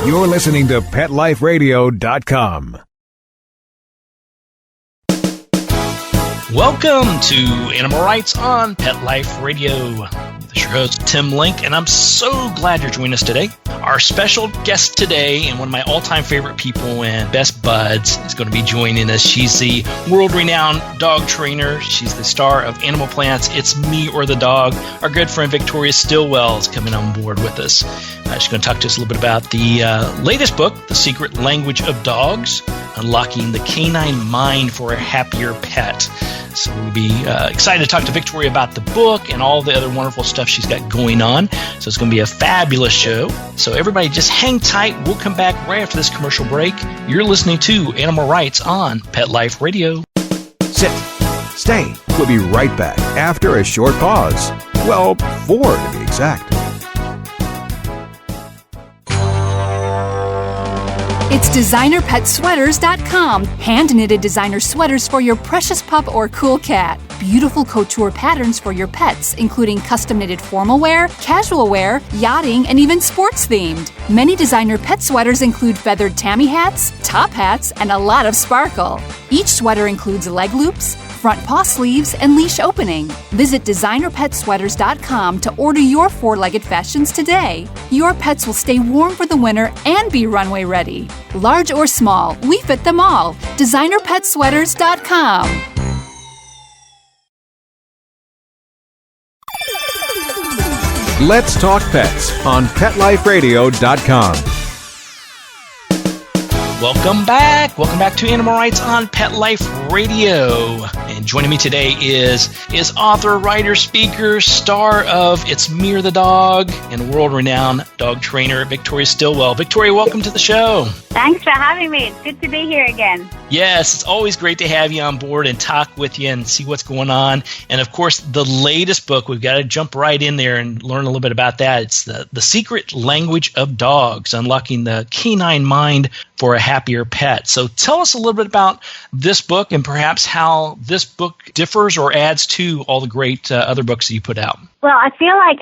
You're listening to PetLifeRadio.com. Welcome to Animal Rights on Pet Life Radio. This is your host, Tim Link, and I'm so glad you're joining us today. Our special guest today, and one of my all-time favorite people and best buds, is going to be joining us. She's the world-renowned dog trainer. She's the star of Animal Planet's It's Me or the Dog. Our good friend Victoria Stilwell is coming on board with us. She's going to talk to us a little bit about the latest book, The Secret Language of Dogs, Unlocking the Canine Mind for a Happier Pet. So we'll be excited to talk to Victoria about the book and all the other wonderful stuff she's got going on. So it's going to be a fabulous show. So everybody just hang tight. We'll come back right after this commercial break. You're listening to Animal Rights on Pet Life Radio. Sit. Stay. We'll be right back after a short pause. Well, 4 to be exact. It's DesignerPetSweaters.com. Hand-knitted designer sweaters for your precious pup or cool cat. Beautiful couture patterns for your pets, including custom-knitted formal wear, casual wear, yachting, and even sports-themed. Many designer pet sweaters include feathered tammy hats, top hats, and a lot of sparkle. Each sweater includes leg loops, front paw sleeves, and leash opening. Visit DesignerPetSweaters.com to order your 4-legged fashions today. Your pets will stay warm for the winter and be runway ready. Large or small, we fit them all. DesignerPetSweaters.com. Let's talk pets on PetLifeRadio.com. Welcome back. Welcome back to Animal Rights on Pet Life Radio. And joining me today is author, writer, speaker, star of It's Me or the Dog, and world-renowned dog trainer, Victoria Stilwell. Victoria, welcome to the show. Thanks for having me. It's good to be here again. Yes, it's always great to have you on board and talk with you and see what's going on. And, of course, the latest book, we've got to jump right in there and learn a little bit about that. It's The Secret Language of Dogs, Unlocking the Canine Mind for a Happier Pet. So tell us a little bit about this book and perhaps how this book differs or adds to all the great other books that you put out. Well, I feel like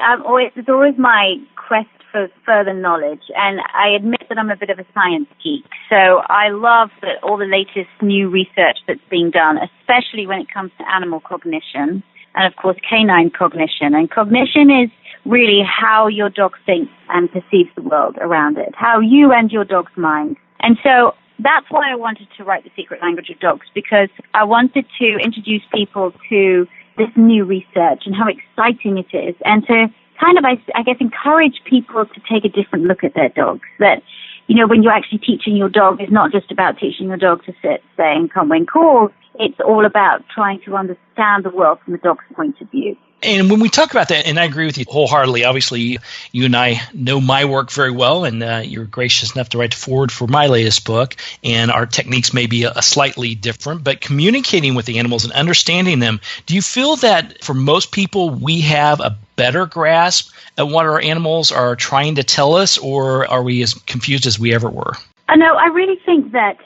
it's always my quest for further knowledge, and I admit that I'm a bit of a science geek. So I love that all the latest new research that's being done, especially when it comes to animal cognition and, of course, canine cognition. And cognition is really how your dog thinks and perceives the world around it, how you and your dog's mind. And so that's why I wanted to write The Secret Language of Dogs, because I wanted to introduce people to this new research and how exciting it is, and to kind of, I guess, encourage people to take a different look at their dogs. That, you know, when you're actually teaching your dog, it's not just about teaching your dog to sit, stay, and come when called. It's all about trying to understand the world from the dog's point of view. And when we talk about that, and I agree with you wholeheartedly, obviously you and I know my work very well, and you're gracious enough to write the foreword for my latest book, and our techniques may be a slightly different, but communicating with the animals and understanding them, do you feel that for most people we have a better grasp at what our animals are trying to tell us, or are we as confused as we ever were? No, I really think that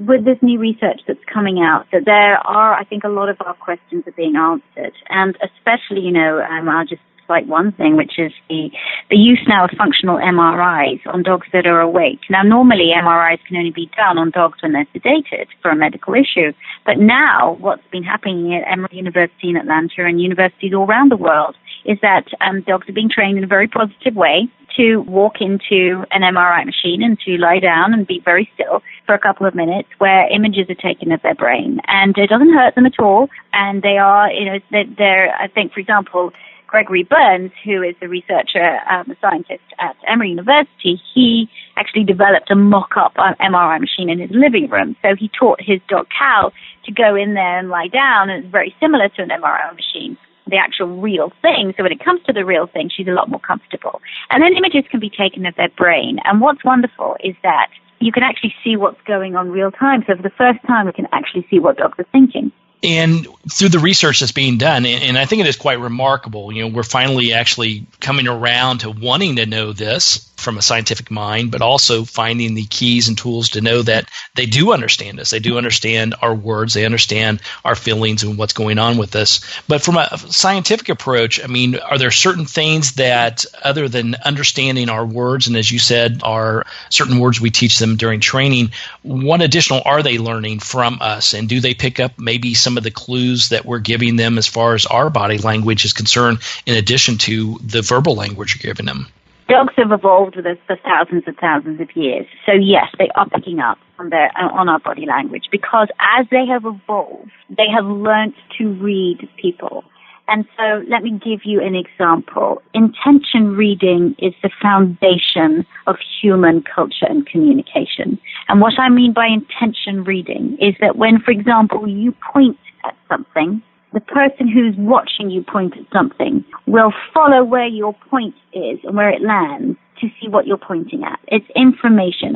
with this new research that's coming out, that there are, I think, a lot of our questions are being answered. And especially, you know, I'll just cite one thing, which is the use now of functional MRIs on dogs that are awake. Now, normally MRIs can only be done on dogs when they're sedated for a medical issue. But now what's been happening at Emory University in Atlanta and universities all around the world is that dogs are being trained in a very positive way to walk into an MRI machine and to lie down and be very still for a couple of minutes, where images are taken of their brain. And it doesn't hurt them at all. And they are, you know, they're, I think, for example, Gregory Burns, who is a researcher, a scientist at Emory University, he actually developed a mock-up MRI machine in his living room. So he taught his dog Cal to go in there and lie down, and it's very similar to an MRI machine, the actual real thing. So when it comes to the real thing, she's a lot more comfortable. And then images can be taken of their brain. And what's wonderful is that you can actually see what's going on real time. So for the first time, we can actually see what dogs are thinking. And through the research that's being done, and I think it is quite remarkable, we're finally actually coming around to wanting to know this from a scientific mind, but also finding the keys and tools to know that they do understand us. They do understand our words. They understand our feelings and what's going on with us. But from a scientific approach, are there certain things that, other than understanding our words, and as you said, are certain words we teach them during training, what additional are they learning from us? And do they pick up maybe some of the clues that we're giving them as far as our body language is concerned, in addition to the verbal language you're giving them? Dogs have evolved with us for thousands and thousands of years. So yes, they are picking up on our body language, because as they have evolved, they have learned to read people. And so let me give you an example. Intention reading is the foundation of human culture and communication. And what I mean by intention reading is that when, for example, you point at something, the person who's watching you point at something will follow where your point is and where it lands to see what you're pointing at. It's information.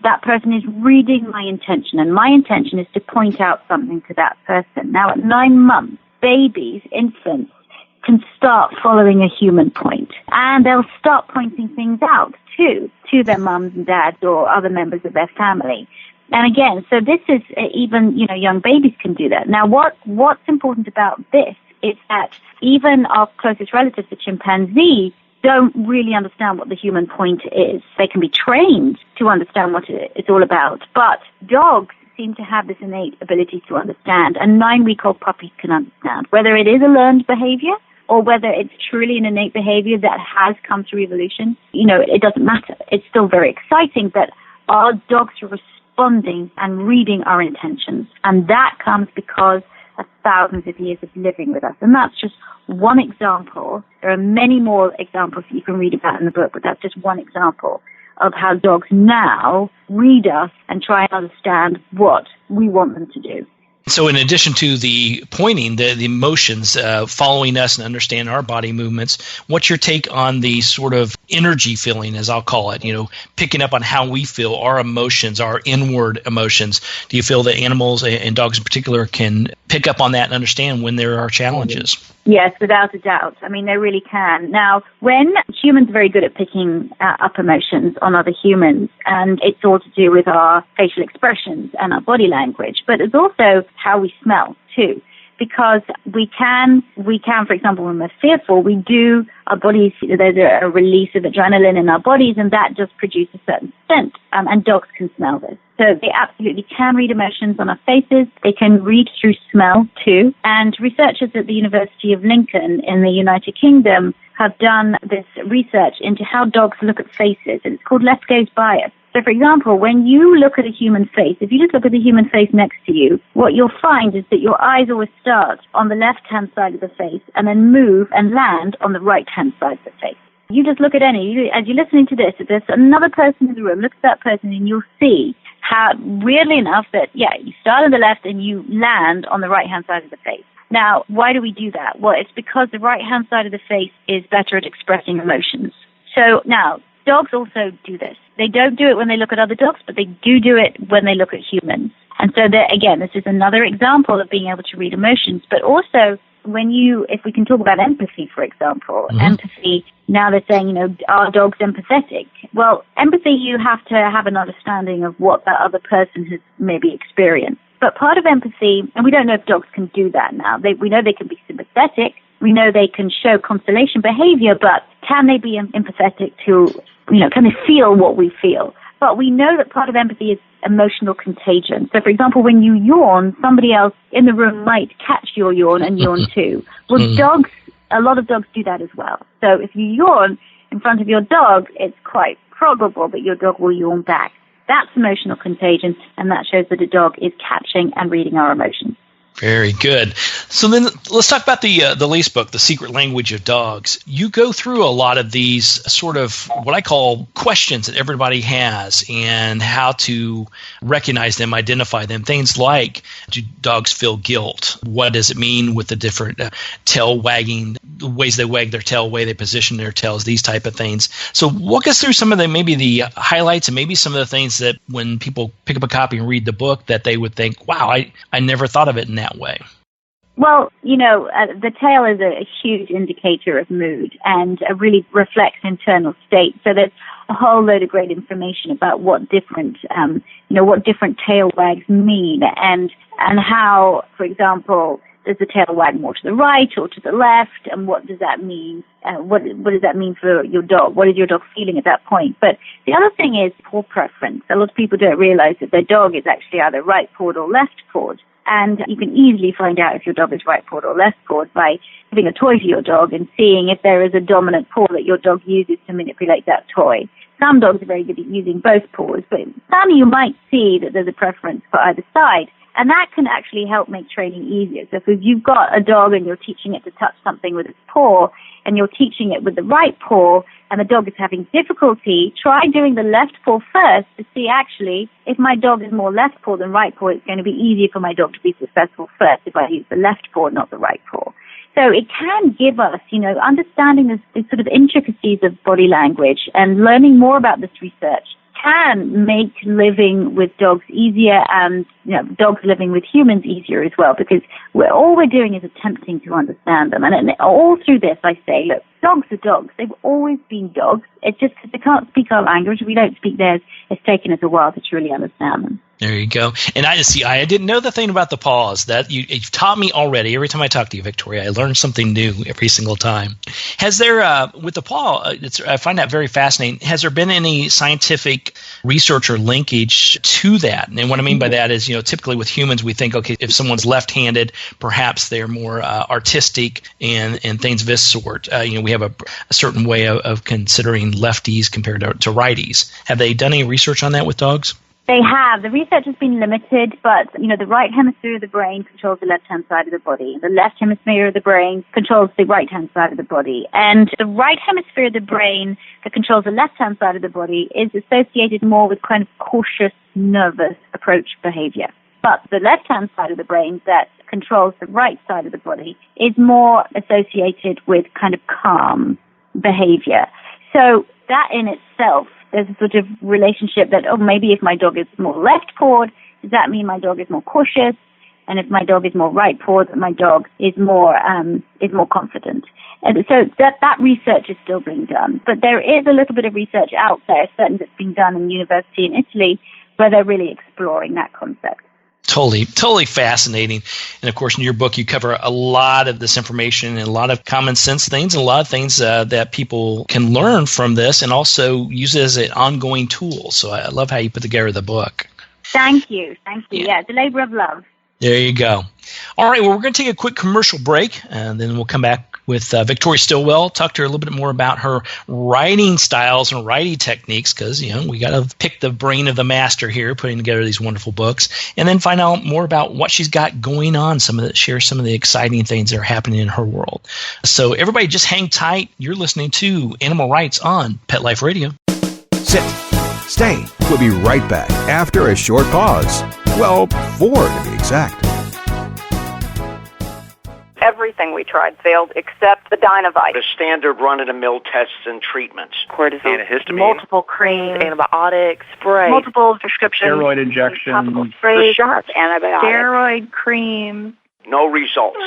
That person is reading my intention, and my intention is to point out something to that person. Now, at 9 months, babies, infants, can start following a human point, and they'll start pointing things out too, to their mums and dads or other members of their family. And again, so this is even, young babies can do that. Now, what's important about this is that even our closest relatives, the chimpanzee, don't really understand what the human point is. They can be trained to understand what it's all about, but dogs seem to have this innate ability to understand, and 9-week-old puppies can understand, whether it is a learned behavior or whether it's truly an innate behavior that has come through evolution. It doesn't matter. It's still very exciting that our dogs are responding and reading our intentions. And that comes because of thousands of years of living with us. And that's just one example. There are many more examples that you can read about in the book, but that's just one example of how dogs now read us and try and understand what we want them to do. So in addition to the pointing, the emotions, following us and understanding our body movements, what's your take on the sort of energy feeling, as I'll call it, picking up on how we feel, our emotions, our inward emotions? Do you feel that animals, and dogs in particular, can pick up on that and understand when there are challenges? Yes, without a doubt. They really can. Now, when humans are very good at picking up emotions on other humans, and it's all to do with our facial expressions and our body language, but it's also how we smell too. Because we can, for example, when we're fearful, our bodies, there's a release of adrenaline in our bodies, and that just produces a certain scent, and dogs can smell this. So they absolutely can read emotions on our faces. They can read through smell too. And researchers at the University of Lincoln in the United Kingdom have done this research into how dogs look at faces, and it's called left gaze bias. So, for example, when you look at a human face, if you just look at the human face next to you, what you'll find is that your eyes always start on the left-hand side of the face and then move and land on the right-hand side of the face. You just look at as you're listening to this, if there's another person in the room, look at that person and you'll see how, weirdly enough, that, you start on the left and you land on the right-hand side of the face. Now, why do we do that? Well, it's because the right-hand side of the face is better at expressing emotions. So now, dogs also do this. They don't do it when they look at other dogs, but they do it when they look at humans. And so, again, this is another example of being able to read emotions. But also, if we can talk about empathy, for example, empathy, now they're saying, are dogs empathetic? Well, empathy, you have to have an understanding of what that other person has maybe experienced. But part of empathy, and we don't know if dogs can do that now. We know they can be sympathetic. We know they can show constellation behavior, but can they be empathetic to, can they feel what we feel? But we know that part of empathy is emotional contagion. So, for example, when you yawn, somebody else in the room might catch your yawn and yawn too. Well, a lot of dogs do that as well. So if you yawn in front of your dog, it's quite probable that your dog will yawn back. That's emotional contagion, and that shows that a dog is catching and reading our emotions. Very good. So then let's talk about the latest book, The Secret Language of Dogs. You go through a lot of these sort of what I call questions that everybody has and how to recognize them, identify them. Things like, do dogs feel guilt? What does it mean with the different tail wagging, the ways they wag their tail, the way they position their tails, these type of things. So walk us through some of maybe the highlights and maybe some of the things that when people pick up a copy and read the book that they would think, wow, I never thought of it in that that way? Well, the tail is a huge indicator of mood and really reflects internal state. So there's a whole load of great information about what different tail wags mean and how, for example, does the tail wag more to the right or to the left, and what does that mean? What does that mean for your dog? What is your dog feeling at that point? But the other thing is paw preference. A lot of people don't realize that their dog is actually either right-pawed or left-pawed. And you can easily find out if your dog is right-pawed or left-pawed by giving a toy to your dog and seeing if there is a dominant paw that your dog uses to manipulate that toy. Some dogs are very good at using both paws, but some you might see that there's a preference for either side. And that can actually help make training easier. So if you've got a dog and you're teaching it to touch something with its paw, and you're teaching it with the right paw, and the dog is having difficulty, try doing the left paw first to see actually if my dog is more left paw than right paw, it's going to be easier for my dog to be successful first if I use the left paw, not the right paw. So it can give us, understanding the sort of intricacies of body language and learning more about this research can make living with dogs easier and dogs living with humans easier as well, because all we're doing is attempting to understand them. And all through this, I say, look, dogs are dogs. They've always been dogs. It's just because they can't speak our language, we don't speak theirs. It's taken us a while to truly understand them. There you go. And I didn't know the thing about the paws. That you've taught me already. Every time I talk to you, Victoria, I learn something new every single time. Has there, with the paw, I find that very fascinating. Has there been any scientific research or linkage to that? And what I mean by that is, typically with humans, we think, okay, if someone's left-handed, perhaps they're more artistic and things of this sort. We have a certain way of considering lefties compared to righties. Have they done any research on that with dogs? They have. The research has been limited, but, the right hemisphere of the brain controls the left-hand side of the body. The left hemisphere of the brain controls the right-hand side of the body. And the right hemisphere of the brain that controls the left-hand side of the body is associated more with kind of cautious, nervous approach behavior. But the left-hand side of the brain that controls the right side of the body is more associated with kind of calm behavior. So that in itself, there's a sort of relationship that, maybe if my dog is more left-pawed, does that mean my dog is more cautious? And if my dog is more right-pawed, my dog is more confident. And so that research is still being done. But there is a little bit of research out there, certainly that's being done in university in Italy, where they're really exploring that concept. Totally fascinating. And of course, in your book, you cover a lot of this information and a lot of common sense things and a lot of things that people can learn from this and also use it as an ongoing tool. So I love how you put together the book. Thank you. Yeah, it's a labor of love. There you go. All right, well, we're going to take a quick commercial break, and then we'll come back with Victoria Stilwell, talk to her a little bit more about her writing styles and writing techniques, because, we got to pick the brain of the master here, putting together these wonderful books, and then find out more about what she's got going on, share some of the exciting things that are happening in her world. So everybody just hang tight. You're listening to Animal Rights on Pet Life Radio. Sit. Stay. We'll be right back after a short pause. Well, 4 to be exact. Everything we tried failed except the Dynovite. The standard run-of-the-mill tests and treatments. Cortisone, antihistamine, multiple creams, antibiotics, spray, multiple prescriptions, steroid injections, sprays, shots, antibiotics, steroid creams. No results.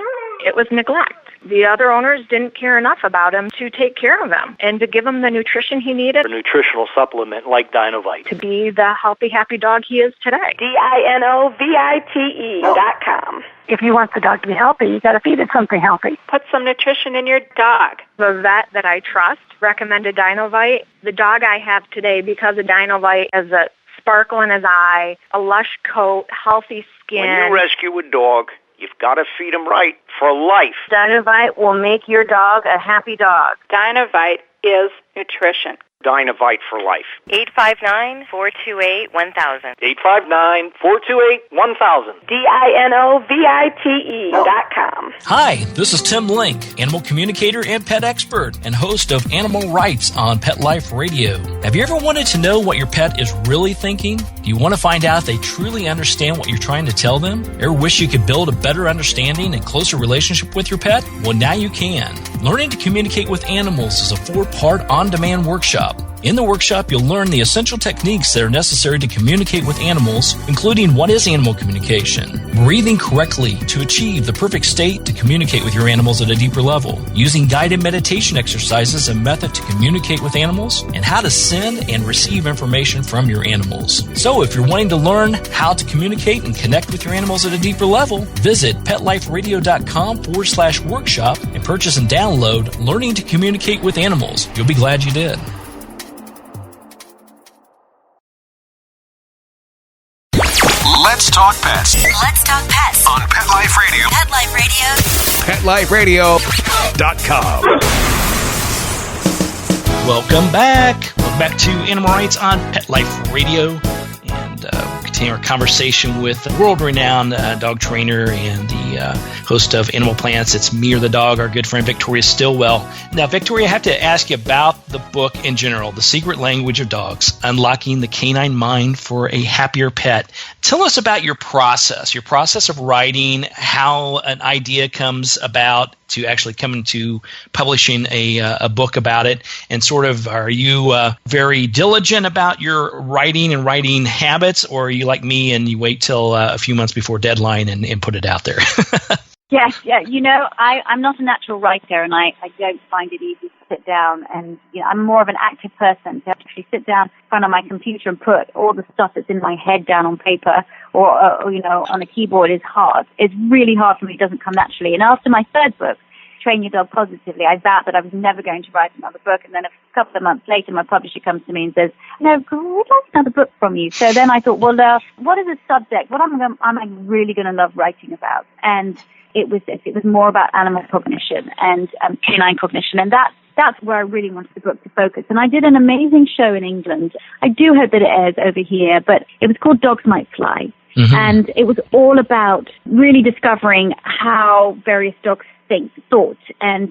It was neglect. The other owners didn't care enough about him to take care of him and to give him the nutrition he needed. A nutritional supplement like Dynovite. To be the healthy, happy dog he is today. DINOVITE.com. If you want the dog to be healthy, you got to feed it something healthy. Put some nutrition in your dog. The vet that I trust recommended Dynovite. The dog I have today, because of Dynovite, has a sparkle in his eye, a lush coat, healthy skin. When you rescue a dog, you've got to feed him right for life. Dynovite will make your dog a happy dog. Dynovite is nutrition. Dynovite for life. 859-428-1000. 859-428-1000. DINOVITE.com. Hi, this is Tim Link, animal communicator and pet expert and host of Animal Rights on Pet Life Radio. Have you ever wanted to know what your pet is really thinking? Do you want to find out if they truly understand what you're trying to tell them? Ever wish you could build a better understanding and closer relationship with your pet? Well, now you can. Learning to communicate with animals is a 4-part on-demand workshop. In the workshop, you'll learn the essential techniques that are necessary to communicate with animals, including what is animal communication, breathing correctly to achieve the perfect state to communicate with your animals at a deeper level, using guided meditation exercises and method to communicate with animals, and how to send and receive information from your animals. So if you're wanting to learn how to communicate and connect with your animals at a deeper level, visit PetLifeRadio.com/workshop and purchase and download Learning to Communicate with Animals. You'll be glad you did. Let's talk pets. Let's talk pets On Pet Life Radio. Pet Life Radio. PetLifeRadio.com. Welcome back. Welcome back to Animal Rights on Pet Life Radio. And we continue our conversation with world-renowned dog trainer and the host of Animal Planets. It's Me or the Dog, our good friend Victoria Stilwell. Now, Victoria, I have to ask you about the book in general, The Secret Language of Dogs, Unlocking the Canine Mind for a Happier Pet. Tell us about your process of writing, how an idea comes about to actually come into publishing a book about it, and sort of, are you very diligent about your writing and writing habits, or are you like me and you wait till a few months before deadline and put it out there? Yes, yeah. You know, I'm not a natural writer, and I don't find it easy to sit down. And I'm more of an active person. To actually sit down in front of my computer and put all the stuff that's in my head down on paper or on a keyboard is hard. It's really hard for me. It doesn't come naturally. And after my third book, Train Your Dog Positively, I vowed that I was never going to write another book. And then a couple of months later, my publisher comes to me and says, "No, we'd like another book from you." So then I thought, well, what is a subject? What am I really going to love writing about? And it was this. It was more about animal cognition and canine cognition. And that's where I really wanted the book to focus. And I did an amazing show in England. I do hope that it airs over here, but it was called Dogs Might Fly. Mm-hmm. And it was all about really discovering how various dogs thought and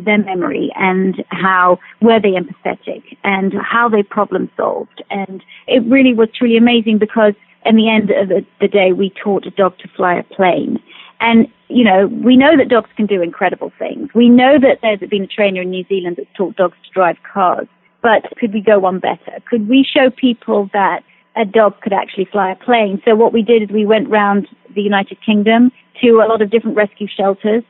their memory, and how were they empathetic, and how they problem solved. And it really was truly amazing, because in the end of the day, we taught a dog to fly a plane. And, we know that dogs can do incredible things. We know that there's been a trainer in New Zealand that's taught dogs to drive cars. But could we go one better? Could we show people that a dog could actually fly a plane? So what we did is we went round the United Kingdom to a lot of different rescue shelters.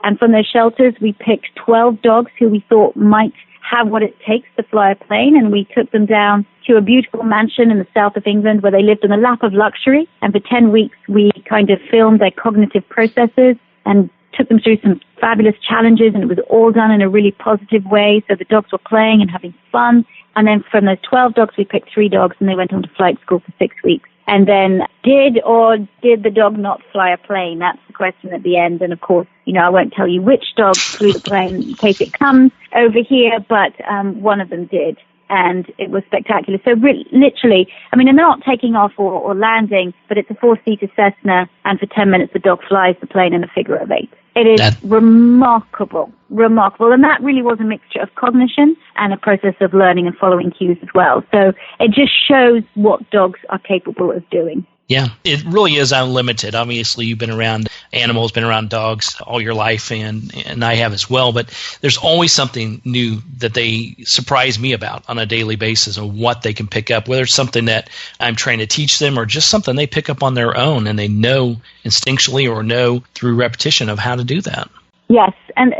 And from those shelters, we picked 12 dogs who we thought might have what it takes to fly a plane. And we took them down to a beautiful mansion in the south of England where they lived in a lap of luxury. And for 10 weeks, we kind of filmed their cognitive processes and took them through some fabulous challenges. And it was all done in a really positive way. So the dogs were playing and having fun. And then from those 12 dogs, we picked 3 dogs, and they went on to flight school for 6 weeks. And then did the dog not fly a plane? That's the question at the end. And of course, I won't tell you which dog flew the plane in case it comes over here, but one of them did. And it was spectacular. So literally, and they're not taking off or landing, but it's a 4-seater Cessna, and for 10 minutes the dog flies the plane in a figure of 8. It is remarkable. And that really was a mixture of cognition and a process of learning and following cues as well. So it just shows what dogs are capable of doing. Yeah, it really is unlimited. Obviously, you've been around animals, been around dogs all your life, and I have as well. But there's always something new that they surprise me about on a daily basis of what they can pick up, whether it's something that I'm trying to teach them or just something they pick up on their own and they know instinctually or know through repetition of how to do that. Yes, and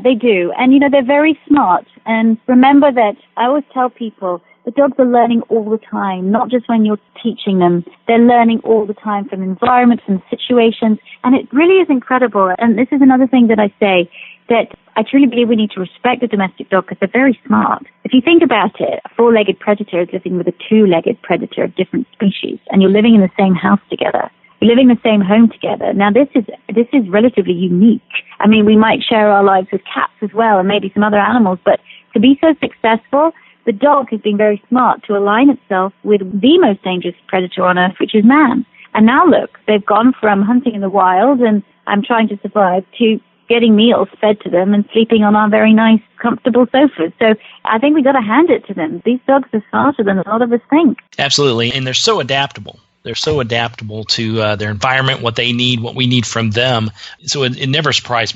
they do. And, they're very smart. And remember that I always tell people, the dogs are learning all the time, not just when you're teaching them. They're learning all the time from environments and situations, and it really is incredible. And this is another thing that I say, that I truly believe we need to respect the domestic dog because they're very smart. If you think about it, a 4-legged predator is living with a 2-legged predator of different species, and you're living in the same house together. You're living in the same home together. Now, this is relatively unique. We might share our lives with cats as well, and maybe some other animals, but to be so successful, the dog has been very smart to align itself with the most dangerous predator on earth, which is man. And now look, they've gone from hunting in the wild and I'm trying to survive to getting meals fed to them and sleeping on our very nice, comfortable sofas. So I think we got to hand it to them. These dogs are smarter than a lot of us think. Absolutely. And they're so adaptable. They're so adaptable to their environment, what they need, what we need from them. So it never surprises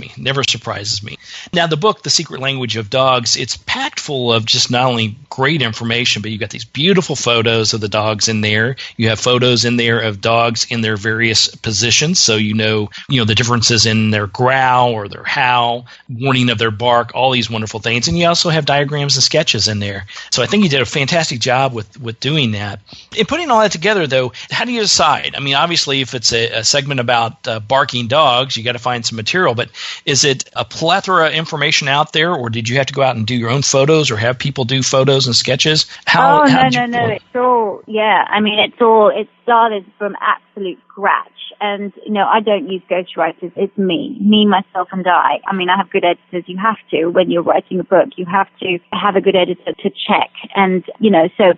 me. Now, the book, The Secret Language of Dogs, it's packed full of just not only great information, but you got these beautiful photos of the dogs in there. You have photos in there of dogs in their various positions, so you know the differences in their growl or their howl, warning of their bark, all these wonderful things. And you also have diagrams and sketches in there. So I think you did a fantastic job with doing that. In putting all that together, though, how do you decide? I mean, obviously, if it's a segment about barking dogs, you got to find some material. But is it a plethora of information out there, or did you have to go out and do your own photos, or have people do photos and sketches? No. It's all, I mean, it started from absolute scratch. And, I don't use ghostwriters. It's me, myself, and I. I mean, I have good editors. You have to, when you're writing a book, you have to have a good editor to check. And,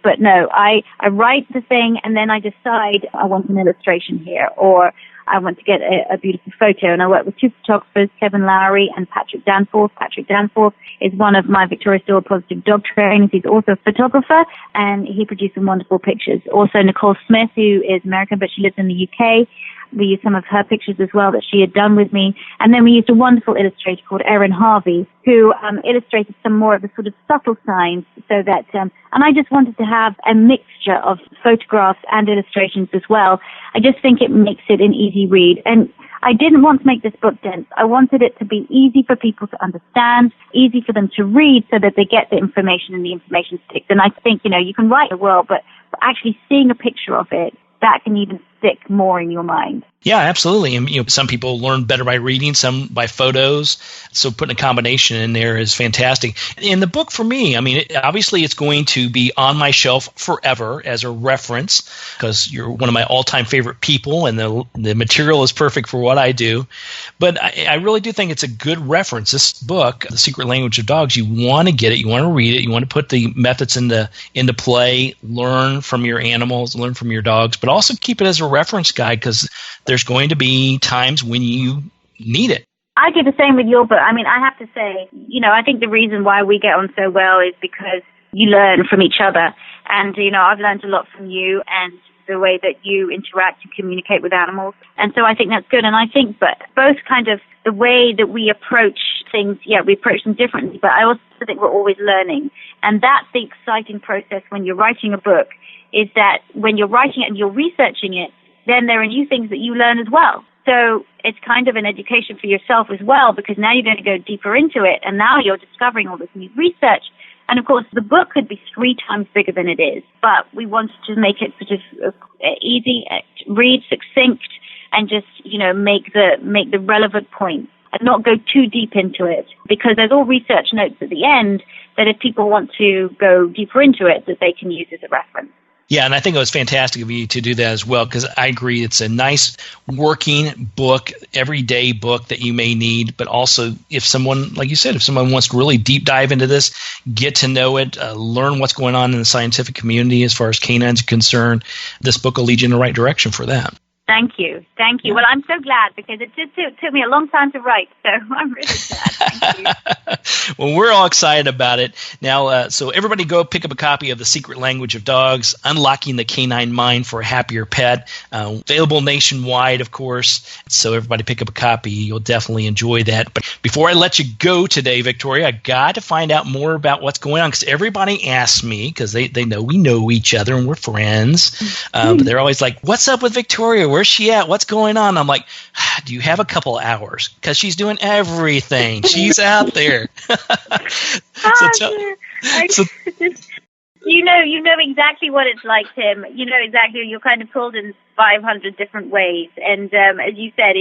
but no, I write the thing and then I decide I want an illustration here, or I want to get a beautiful photo. And I work with two photographers, Kevin Lowry and Patrick Danforth. Patrick Danforth is one of my Victoria Stilwell Positive Dog trainers. He's also a photographer, and he produced some wonderful pictures. Also, Nicole Smith, who is American, but she lives in the UK. We used some of her pictures as well that she had done with me. And then we used a wonderful illustrator called Erin Harvey, who illustrated some more of the sort of subtle signs, so that, and I just wanted to have a mixture of photographs and illustrations as well. I just think it makes it an easy read. And I didn't want to make this book dense. I wanted it to be easy for people to understand, easy for them to read, so that they get the information and the information sticks. And I think, you can write a world, but actually seeing a picture of it, that can even stick more in your mind. Yeah, absolutely. And some people learn better by reading, some by photos. So putting a combination in there is fantastic. In the book, for me, I mean, obviously it's going to be on my shelf forever as a reference, because you're one of my all-time favorite people, and the material is perfect for what I do. But I really do think it's a good reference. This book, The Secret Language of Dogs, you want to get it, you want to read it, you want to put the methods into play, learn from your animals, learn from your dogs, but also keep it as a reference guide, because there's going to be times when you need it. I do the same with your book. I mean, I have to say, I think the reason why we get on so well is because you learn from each other. And, I've learned a lot from you and the way that you interact and communicate with animals. And so I think that's good. And I think, but both kind of the way that we approach things, we approach them differently, but I also think we're always learning. And that's the exciting process when you're writing a book, is that when you're writing it and you're researching it, then there are new things that you learn as well. So it's kind of an education for yourself as well, because now you're going to go deeper into it, and now you're discovering all this new research. And of course, the book could be 3 times bigger than it is, but we wanted to make it sort of easy, read, succinct, and just, make the relevant points and not go too deep into it, because there's all research notes at the end that if people want to go deeper into it, that they can use as a reference. Yeah, and I think it was fantastic of you to do that as well, because I agree it's a nice working book, everyday book that you may need, but also if someone, like you said, if someone wants to really deep dive into this, get to know it, learn what's going on in the scientific community as far as canines are concerned, this book will lead you in the right direction for that. Thank you. Well, I'm so glad, because it took me a long time to write, so I'm really glad. Thank you. Well, we're all excited about it. Now, so everybody go pick up a copy of The Secret Language of Dogs, Unlocking the Canine Mind for a Happier Pet. Available nationwide, of course, so everybody pick up a copy. You'll definitely enjoy that. But before I let you go today, Victoria, I got to find out more about what's going on, because everybody asks me, because they know we know each other and we're friends, but they're always like, what's up with Victoria? Where's she at? What's going on? I'm like, do you have a couple hours? Because she's doing everything. She's out there. You know exactly what it's like, Tim. You know exactly. You're kind of pulled in 500 different ways. And as you said,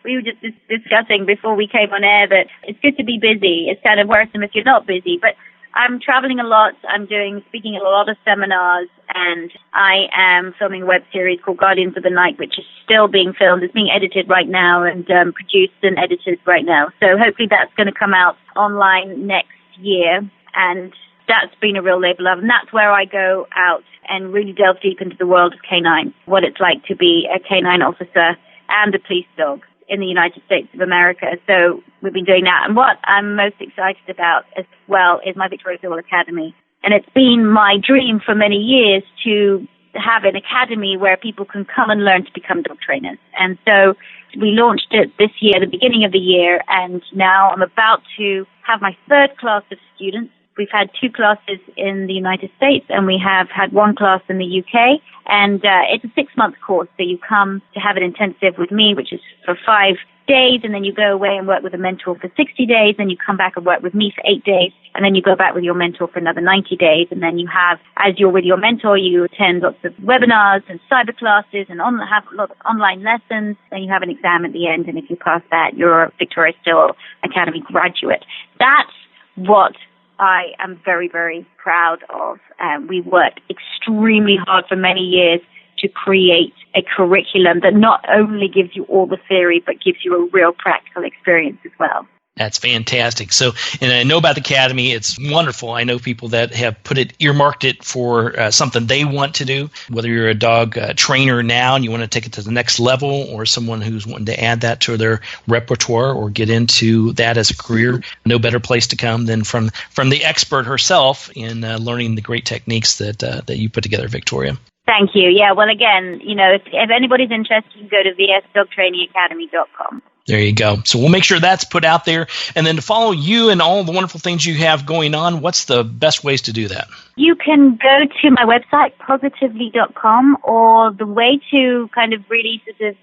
we were just discussing before we came on air that it's good to be busy. It's kind of worrisome if you're not busy. But I'm traveling a lot. I'm speaking at a lot of seminars, and I am filming a web series called Guardians of the Night, which is still being filmed. It's being edited right now and produced and edited right now. So hopefully that's going to come out online next year. And that's been a real labor love. And that's where I go out and really delve deep into the world of canine, what it's like to be a canine officer and a police dog in the United States of America. So we've been doing that. And what I'm most excited about as well is my Victoria Stilwell Academy. And it's been my dream for many years to have an academy where people can come and learn to become dog trainers. And so we launched it this year, the beginning of the year, and now I'm about to have my third class of students. We've had 2 classes in the United States, and we have had 1 class in the UK. And it's a 6-month course, so you come to have an intensive with me, which is for 5 days, and then you go away and work with a mentor for 60 days, and you come back and work with me for 8 days, and then you go back with your mentor for another 90 days, and then you have, as you're with your mentor, you attend lots of webinars and cyber classes and have a lot of online lessons, then you have an exam at the end, and if you pass that, you're a Victoria Stilwell Academy graduate. That's what I am very, very proud of. We worked extremely hard for many years to create a curriculum that not only gives you all the theory, but gives you a real practical experience as well. That's fantastic. So, and I know about the Academy. It's wonderful. I know people that have earmarked it for something they want to do, whether you're a dog trainer now and you want to take it to the next level, or someone who's wanting to add that to their repertoire or get into that as a career. No better place to come than from the expert herself in learning the great techniques that you put together, Victoria. Thank you. Yeah, well, again, if anybody's interested, you can go to vsdogtrainingacademy.com. There you go. So we'll make sure that's put out there. And then to follow you and all the wonderful things you have going on, what's the best ways to do that? You can go to my website, positively.com, or the way to kind of really sort of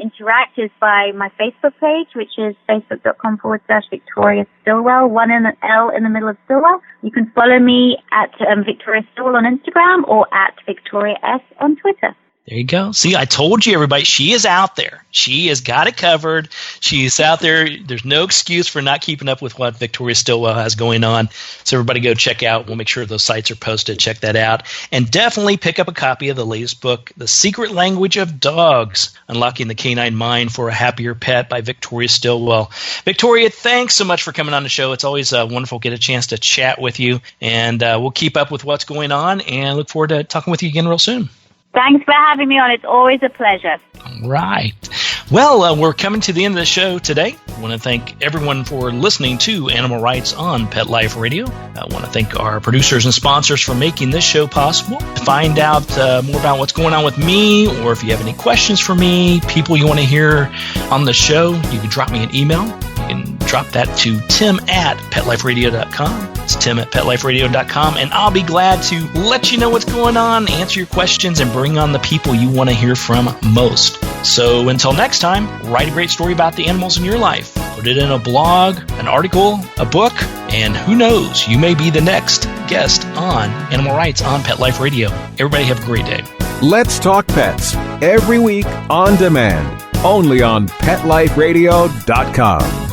interact is by my Facebook page, which is facebook.com/Victoria Stilwell, 1 L in the middle of Stilwell. You can follow me at Victoria Stilwell on Instagram or at Victoria S on Twitter. There you go. See, I told you, everybody, she is out there. She has got it covered. She's out there. There's no excuse for not keeping up with what Victoria Stilwell has going on. So everybody go check out. We'll make sure those sites are posted. Check that out. And definitely pick up a copy of the latest book, The Secret Language of Dogs, Unlocking the Canine Mind for a Happier Pet by Victoria Stilwell. Victoria, thanks so much for coming on the show. It's always wonderful to get a chance to chat with you. And we'll keep up with what's going on and look forward to talking with you again real soon. Thanks for having me on. It's always a pleasure. All right. Well, we're coming to the end of the show today. I want to thank everyone for listening to Animal Rights on Pet Life Radio. I want to thank our producers and sponsors for making this show possible. To find out more about what's going on with me, or if you have any questions for me, people you want to hear on the show, you can drop me an email. You can drop that to tim@petliferadio.com. It's tim@petliferadio.com, and I'll be glad to let you know what's going on, answer your questions, and bring on the people you want to hear from most. So until next time, write a great story about the animals in your life. Put it in a blog, an article, a book, and who knows, you may be the next guest on Animal Rights on Pet Life Radio. Everybody have a great day. Let's Talk Pets, every week on demand, only on PetLifeRadio.com.